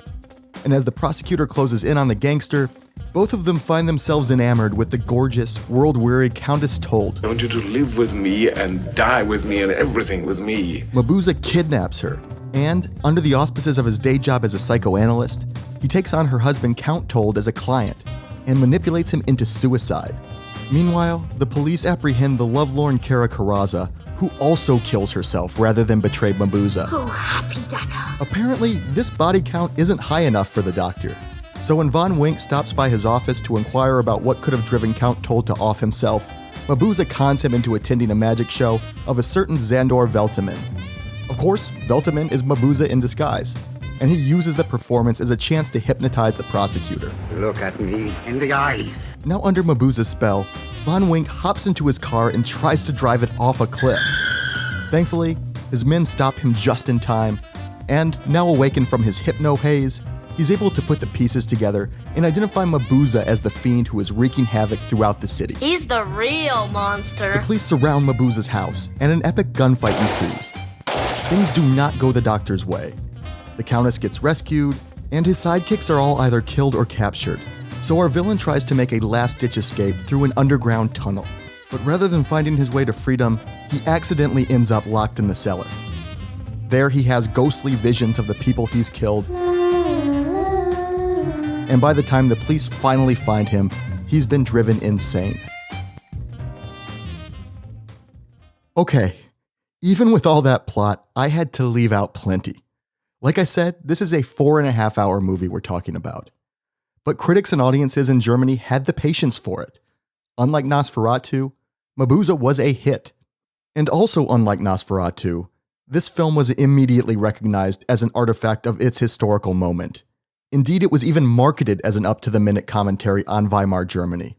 And as the prosecutor closes in on the gangster, both of them find themselves enamored with the gorgeous, world-weary Countess Told. I want you to live with me and die with me and everything with me. Mabuse kidnaps her, and, under the auspices of his day job as a psychoanalyst, he takes on her husband Count Told as a client and manipulates him into suicide. Meanwhile, the police apprehend the lovelorn Kara Carrazza, who also kills herself rather than betray Mabuse. Oh, happy dagger. Apparently, this body count isn't high enough for the doctor. So when Von Wink stops by his office to inquire about what could have driven Count Told to off himself, Mabuse cons him into attending a magic show of a certain Zandor Velteman. Of course, Velteman is Mabuse in disguise, and he uses the performance as a chance to hypnotize the prosecutor. Look at me in the eyes. Now under Mabuse's spell, Von Wink hops into his car and tries to drive it off a cliff. Thankfully, his men stop him just in time, and now awakened from his hypno haze, he's able to put the pieces together and identify Mabuse as the fiend who is wreaking havoc throughout the city. He's the real monster. The police surround Mabuse's house, and an epic gunfight ensues. Things do not go the doctor's way. The Countess gets rescued, and his sidekicks are all either killed or captured. So our villain tries to make a last-ditch escape through an underground tunnel. But rather than finding his way to freedom, he accidentally ends up locked in the cellar. There he has ghostly visions of the people he's killed. And by the time the police finally find him, he's been driven insane. Okay, even with all that plot, I had to leave out plenty. Like I said, this is a 4.5-hour movie we're talking about. But critics and audiences in Germany had the patience for it. Unlike Nosferatu, Mabuse was a hit. And also unlike Nosferatu, this film was immediately recognized as an artifact of its historical moment. Indeed, it was even marketed as an up-to-the-minute commentary on Weimar Germany.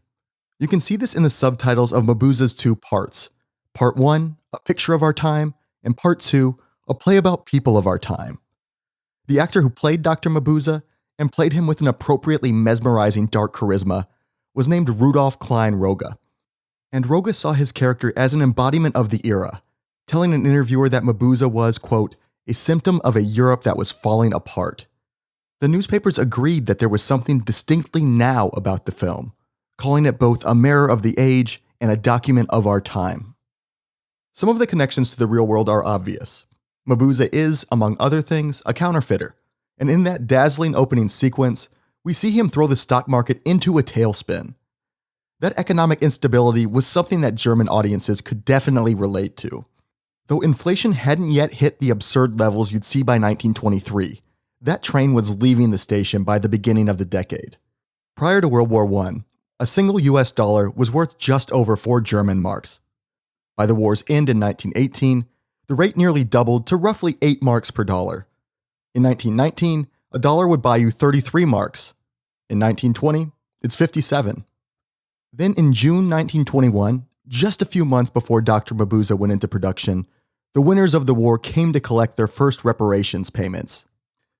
You can see this in the subtitles of Mabuse's 2 parts. Part 1, A Picture of Our Time, and Part 2, A Play About People of Our Time. The actor who played Dr. Mabuse, and played him with an appropriately mesmerizing dark charisma, was named Rudolf Klein Roga. And Roga saw his character as an embodiment of the era, telling an interviewer that Mabuse was, quote, a symptom of a Europe that was falling apart. The newspapers agreed that there was something distinctly now about the film, calling it both a mirror of the age and a document of our time. Some of the connections to the real world are obvious. Mabuse is, among other things, a counterfeiter. And in that dazzling opening sequence, we see him throw the stock market into a tailspin. That economic instability was something that German audiences could definitely relate to. Though inflation hadn't yet hit the absurd levels you'd see by 1923, that train was leaving the station by the beginning of the decade. Prior to World War I, a single US dollar was worth just over 4 German marks. By the war's end in 1918, the rate nearly doubled to roughly 8 marks per dollar. In 1919, a dollar would buy you 33 marks. In 1920, it's 57. Then in June 1921, just a few months before Dr. Mabuse went into production, the winners of the war came to collect their first reparations payments.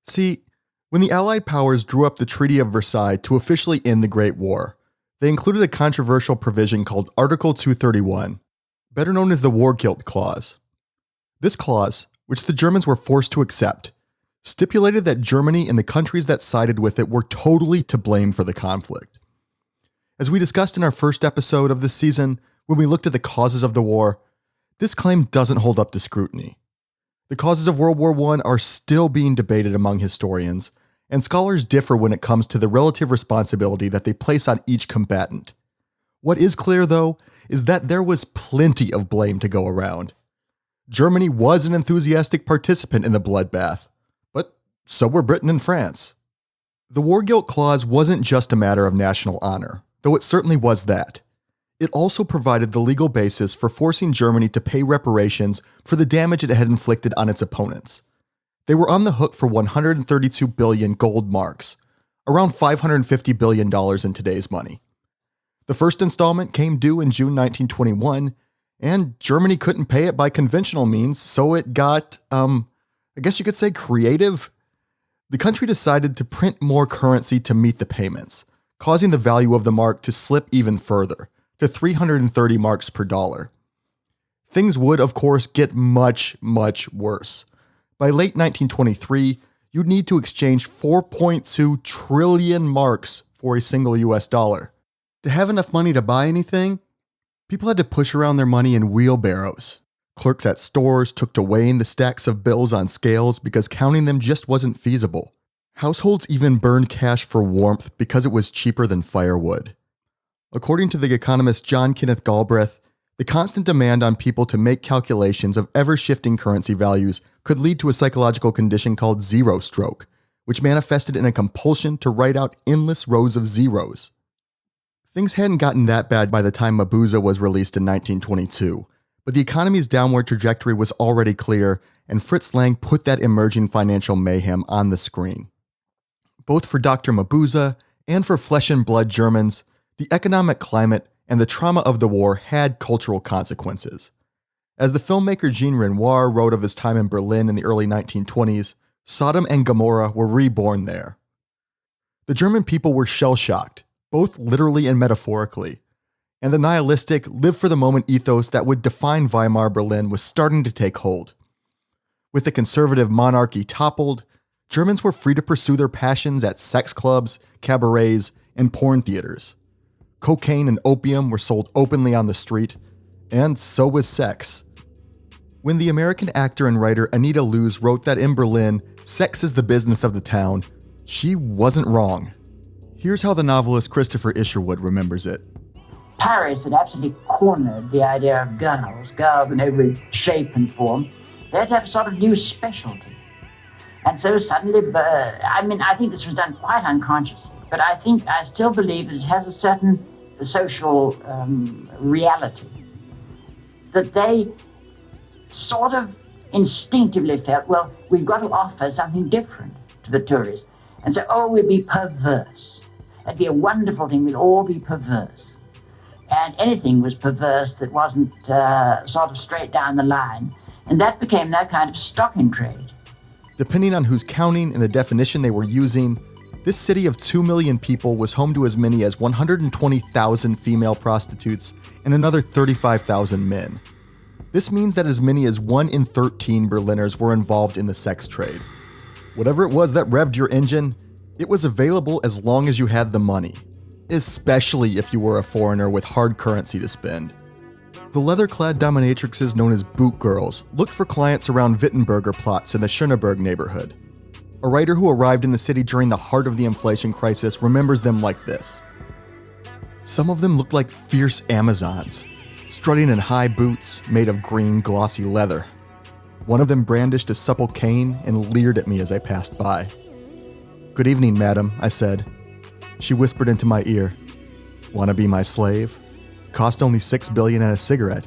See, when the Allied powers drew up the Treaty of Versailles to officially end the Great War, they included a controversial provision called Article 231, better known as the War Guilt Clause. This clause, which the Germans were forced to accept, stipulated that Germany and the countries that sided with it were totally to blame for the conflict. As we discussed in our first episode of this season, when we looked at the causes of the war, this claim doesn't hold up to scrutiny. The causes of World War I are still being debated among historians, and scholars differ when it comes to the relative responsibility that they place on each combatant. What is clear, though, is that there was plenty of blame to go around. Germany was an enthusiastic participant in the bloodbath, but so were Britain and France. The War Guilt Clause wasn't just a matter of national honor, though it certainly was that. It also provided the legal basis for forcing Germany to pay reparations for the damage it had inflicted on its opponents. They were on the hook for 132 billion gold marks, around $550 billion in today's money. The first installment came due in June 1921, and Germany couldn't pay it by conventional means, so it got, I guess you could say, creative. The country decided to print more currency to meet the payments, causing the value of the mark to slip even further, to 330 marks per dollar. Things would, of course, get much, much worse. By late 1923, you'd need to exchange 4.2 trillion marks for a single US dollar. To have enough money to buy anything, people had to push around their money in wheelbarrows. Clerks at stores took to weighing the stacks of bills on scales because counting them just wasn't feasible. Households even burned cash for warmth because it was cheaper than firewood. According to the economist John Kenneth Galbraith, the constant demand on people to make calculations of ever-shifting currency values could lead to a psychological condition called zero stroke, which manifested in a compulsion to write out endless rows of zeros. Things hadn't gotten that bad by the time Mabuse was released in 1922, but the economy's downward trajectory was already clear, and Fritz Lang put that emerging financial mayhem on the screen. Both for Dr. Mabuse and for flesh and blood Germans, the economic climate and the trauma of the war had cultural consequences. As the filmmaker Jean Renoir wrote of his time in Berlin in the early 1920s, Sodom and Gomorrah were reborn there. The German people were shell-shocked, both literally and metaphorically, and the nihilistic, live-for-the-moment ethos that would define Weimar Berlin was starting to take hold. With the conservative monarchy toppled, Germans were free to pursue their passions at sex clubs, cabarets, and porn theaters. Cocaine and opium were sold openly on the street, and so was sex. When the American actor and writer Anita Loos wrote that in Berlin, sex is the business of the town, she wasn't wrong. Here's how the novelist Christopher Isherwood remembers it. Paris had absolutely cornered the idea of girls in every shape and form. They had to have a sort of new specialty. And so suddenly, I think this was done quite unconsciously, but I still believe that it has a certain social reality, that they sort of instinctively felt, well, we've got to offer something different to the tourists. And so, we'll be perverse. That'd be a wonderful thing, we'll all be perverse. And anything was perverse that wasn't sort of straight down the line. And that became that kind of stock in trade. Depending on who's counting and the definition they were using, this city of 2 million people was home to as many as 120,000 female prostitutes and another 35,000 men. This means that as many as 1 in 13 Berliners were involved in the sex trade. Whatever it was that revved your engine, it was available as long as you had the money, especially if you were a foreigner with hard currency to spend. The leather-clad dominatrixes known as boot girls looked for clients around Wittenberger plots in the Schöneberg neighborhood. A writer who arrived in the city during the heart of the inflation crisis remembers them like this. Some of them looked like fierce Amazons, strutting in high boots made of green, glossy leather. One of them brandished a supple cane and leered at me as I passed by. "Good evening, madam," I said. She whispered into my ear, "Want to be my slave? Cost only $6 billion and a cigarette.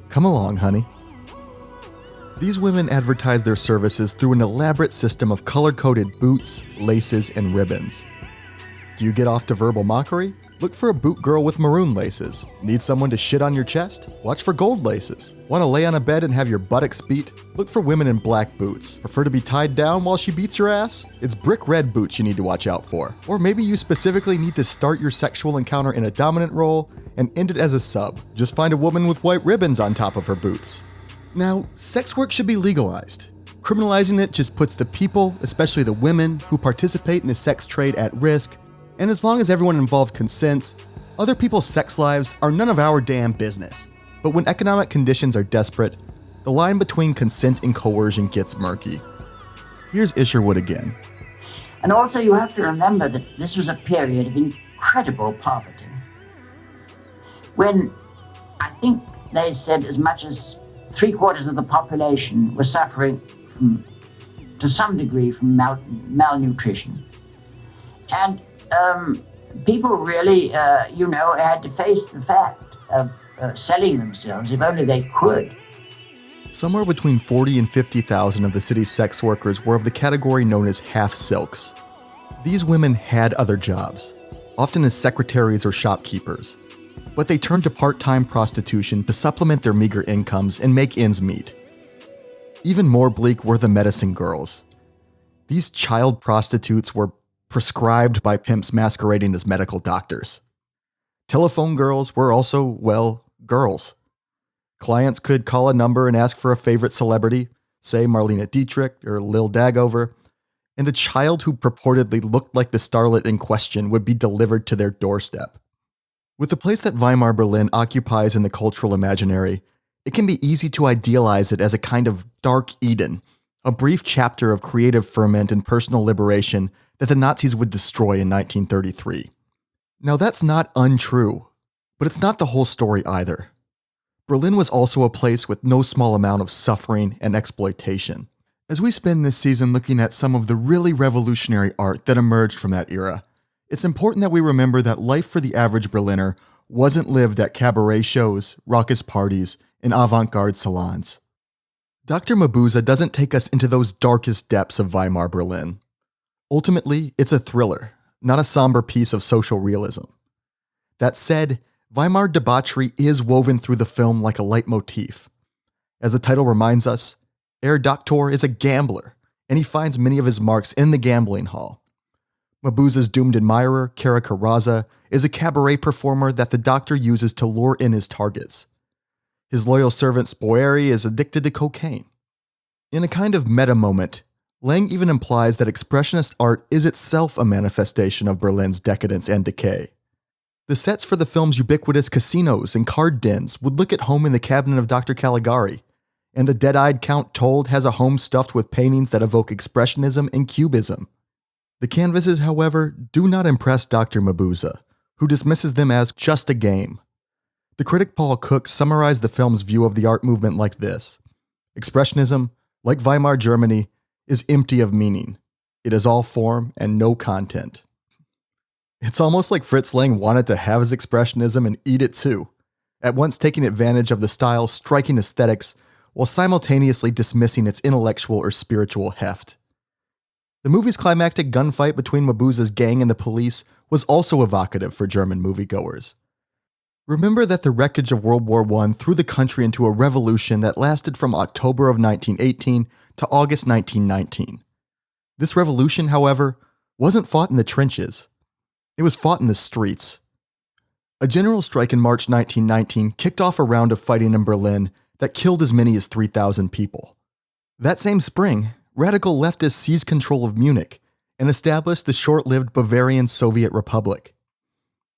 Come along, honey." These women advertised their services through an elaborate system of color-coded boots, laces, and ribbons. Do you get off to verbal mockery? Look for a boot girl with maroon laces. Need someone to shit on your chest? Watch for gold laces. Want to lay on a bed and have your buttocks beat? Look for women in black boots. Prefer to be tied down while she beats your ass? It's brick red boots you need to watch out for. Or maybe you specifically need to start your sexual encounter in a dominant role and end it as a sub. Just find a woman with white ribbons on top of her boots. Now, sex work should be legalized. Criminalizing it just puts the people, especially the women, who participate in the sex trade at risk, and as long as everyone involved consents, other people's sex lives are none of our damn business. But when economic conditions are desperate, the line between consent and coercion gets murky. Here's Isherwood again. And also you have to remember that this was a period of incredible poverty, when I think they said as much as 3/4 of the population were suffering to some degree from malnutrition. And people really, had to face the fact of selling themselves, if only they could. Somewhere between 40 and 50,000 of the city's sex workers were of the category known as half-silks. These women had other jobs, often as secretaries or shopkeepers, but they turned to part-time prostitution to supplement their meager incomes and make ends meet. Even more bleak were the medicine girls. These child prostitutes were prescribed by pimps masquerading as medical doctors. Telephone girls were also, well, girls. Clients could call a number and ask for a favorite celebrity, say Marlene Dietrich or Lil Dagover, and a child who purportedly looked like the starlet in question would be delivered to their doorstep. With the place that Weimar Berlin occupies in the cultural imaginary, it can be easy to idealize it as a kind of dark Eden, a brief chapter of creative ferment and personal liberation that the Nazis would destroy in 1933. Now that's not untrue, but it's not the whole story either. Berlin was also a place with no small amount of suffering and exploitation. As we spend this season looking at some of the really revolutionary art that emerged from that era, it's important that we remember that life for the average Berliner wasn't lived at cabaret shows, raucous parties, and avant-garde salons. Dr. Mabuse doesn't take us into those darkest depths of Weimar Berlin. Ultimately, it's a thriller, not a somber piece of social realism. That said, Weimar debauchery is woven through the film like a leitmotif. As the title reminds us, Herr Doktor is a gambler, and he finds many of his marks in the gambling hall. Mabuse's doomed admirer, Kara Karaza, is a cabaret performer that the doctor uses to lure in his targets. His loyal servant Spoeri is addicted to cocaine. In a kind of meta moment, Lang even implies that expressionist art is itself a manifestation of Berlin's decadence and decay. The sets for the film's ubiquitous casinos and card dens would look at home in the cabinet of Dr. Caligari, and the dead-eyed Count Told has a home stuffed with paintings that evoke expressionism and cubism. The canvases, however, do not impress Dr. Mabuse, who dismisses them as just a game. The critic Paul Cook summarized the film's view of the art movement like this: Expressionism, like Weimar Germany, is empty of meaning. It is all form and no content. It's almost like Fritz Lang wanted to have his expressionism and eat it too, at once taking advantage of the style's striking aesthetics while simultaneously dismissing its intellectual or spiritual heft. The movie's climactic gunfight between Mabuse's gang and the police was also evocative for German moviegoers. Remember that the wreckage of World War I threw the country into a revolution that lasted from October of 1918 to August 1919. This revolution, however, wasn't fought in the trenches. It was fought in the streets. A general strike in March 1919 kicked off a round of fighting in Berlin that killed as many as 3,000 people. That same spring, radical leftists seized control of Munich and established the short-lived Bavarian Soviet Republic.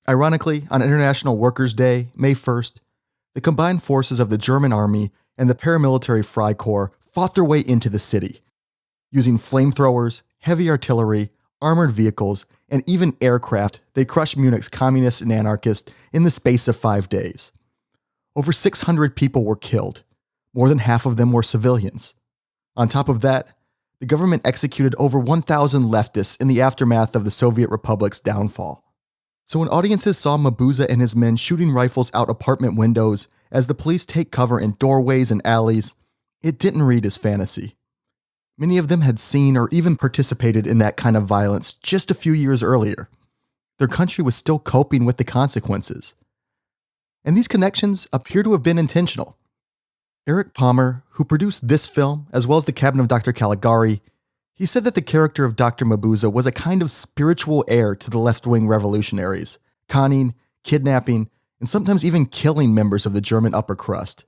Ironically, on International Workers' Day, May 1st, the combined forces of the German army and the paramilitary Freikorps fought their way into the city, using flamethrowers, heavy artillery, armored vehicles, and even aircraft. They crushed Munich's communists and anarchists in the space of 5 days. Over 600 people were killed. More than half of them were civilians. On top of that, the government executed over 1,000 leftists in the aftermath of the Soviet Republic's downfall. So when audiences saw Mabuse and his men shooting rifles out apartment windows as the police take cover in doorways and alleys, it didn't read as fantasy. Many of them had seen or even participated in that kind of violence just a few years earlier. Their country was still coping with the consequences. And these connections appear to have been intentional. Eric Palmer, who produced this film, as well as The Cabinet of Dr. Caligari, he said that the character of Dr. Mabuse was a kind of spiritual heir to the left-wing revolutionaries, conning, kidnapping, and sometimes even killing members of the German upper crust.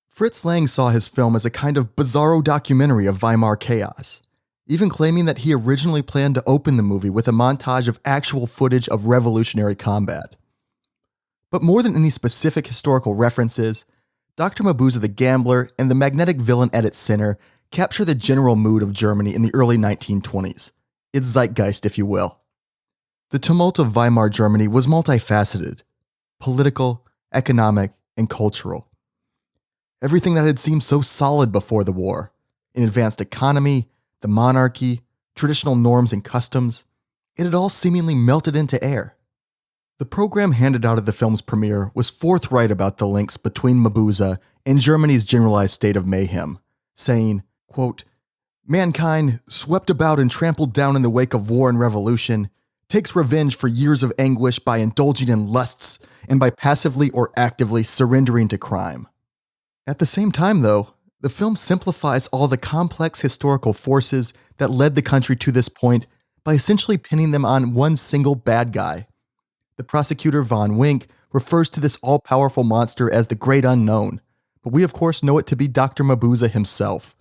Fritz Lang saw his film as a kind of bizarro documentary of Weimar chaos, even claiming that he originally planned to open the movie with a montage of actual footage of revolutionary combat. But more than any specific historical references, Dr. Mabuse the gambler and the magnetic villain at its center capture the general mood of Germany in the early 1920s, its zeitgeist, if you will. The tumult of Weimar Germany was multifaceted: political, economic, and cultural. Everything that had seemed so solid before the war, an advanced economy, the monarchy, traditional norms and customs, it had all seemingly melted into air. The program handed out at the film's premiere was forthright about the links between Mabuse and Germany's generalized state of mayhem, saying, quote, "Mankind, swept about and trampled down in the wake of war and revolution, takes revenge for years of anguish by indulging in lusts and by passively or actively surrendering to crime." At the same time, though, the film simplifies all the complex historical forces that led the country to this point by essentially pinning them on one single bad guy. The prosecutor Von Wink refers to this all-powerful monster as the Great Unknown, but we of course know it to be Dr. Mabuse himself.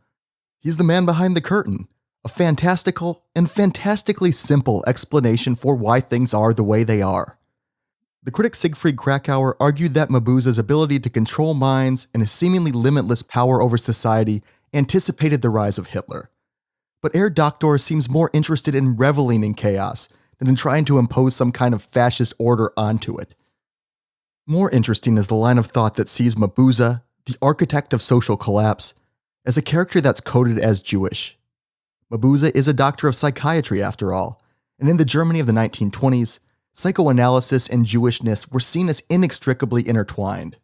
He's the man behind the curtain, a fantastical and fantastically simple explanation for why things are the way they are. The critic Siegfried Krakauer argued that Mabuse's ability to control minds and his seemingly limitless power over society anticipated the rise of Hitler. But Herr Doktor seems more interested in reveling in chaos than in trying to impose some kind of fascist order onto it. More interesting is the line of thought that sees Mabuse, the architect of social collapse, as a character that's coded as Jewish. Mabuse is a doctor of psychiatry after all, and in the Germany of the 1920s, psychoanalysis and Jewishness were seen as inextricably intertwined.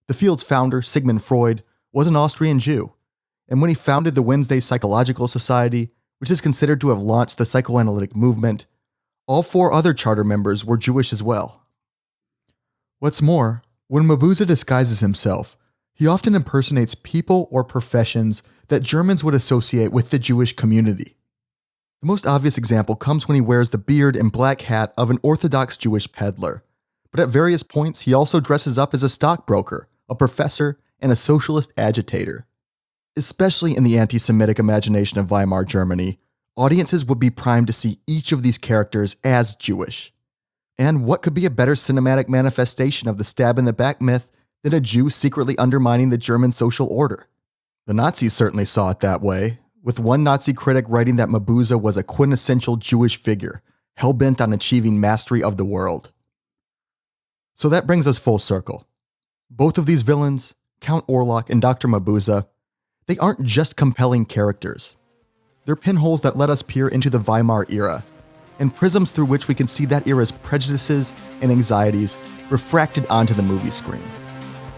The field's founder, Sigmund Freud, was an Austrian Jew, and when he founded the Wednesday Psychological Society, which is considered to have launched the psychoanalytic movement, all 4 other charter members were Jewish as well. What's more, when Mabuse disguises himself, he often impersonates people or professions that Germans would associate with the Jewish community. The most obvious example comes when he wears the beard and black hat of an Orthodox Jewish peddler, but at various points he also dresses up as a stockbroker, a professor, and a socialist agitator. Especially in the anti-Semitic imagination of Weimar Germany, audiences would be primed to see each of these characters as Jewish. And what could be a better cinematic manifestation of the stab-in-the-back myth than a Jew secretly undermining the German social order? The Nazis certainly saw it that way, with one Nazi critic writing that Mabuse was a quintessential Jewish figure, hell-bent on achieving mastery of the world. So that brings us full circle. Both of these villains, Count Orlok and Dr. Mabuse, they aren't just compelling characters. They're pinholes that let us peer into the Weimar era, and prisms through which we can see that era's prejudices and anxieties refracted onto the movie screen.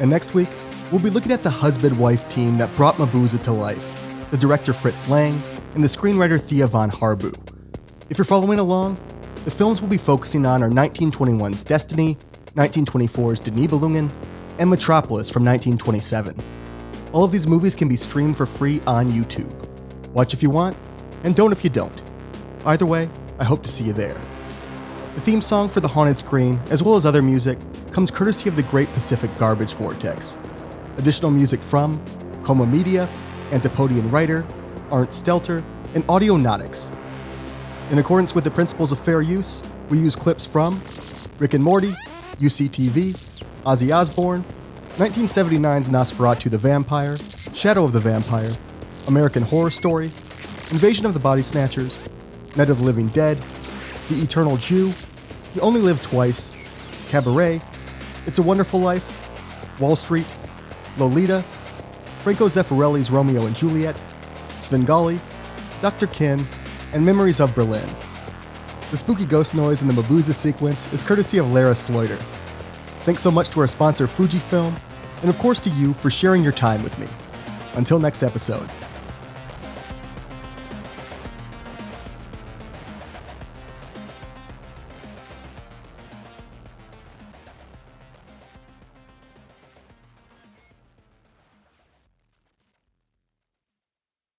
And next week, we'll be looking at the husband-wife team that brought Mabuse to life, the director Fritz Lang, and the screenwriter Thea von Harbu. If you're following along, the films we'll be focusing on are 1921's Destiny, 1924's Die Nibelungen, and Metropolis from 1927. All of these movies can be streamed for free on YouTube. Watch if you want, and don't if you don't. Either way, I hope to see you there. The theme song for The Haunted Screen, as well as other music, comes courtesy of the Great Pacific Garbage Vortex. Additional music from Coma Media, Antipodian Writer, Arndt Stelter, and Audionautics. In accordance with the principles of fair use, we use clips from Rick and Morty, UCTV, Ozzy Osbourne, 1979's Nosferatu the Vampire, Shadow of the Vampire, American Horror Story, Invasion of the Body Snatchers, Night of the Living Dead, The Eternal Jew, You Only Live Twice, Cabaret, It's a Wonderful Life, Wall Street, Lolita, Franco Zeffirelli's Romeo and Juliet, Svengali, Dr. Kin, and Memories of Berlin. The spooky ghost noise in the Mabuse sequence is courtesy of Lara Sloiter. Thanks so much to our sponsor Fujifilm, and of course to you for sharing your time with me. Until next episode.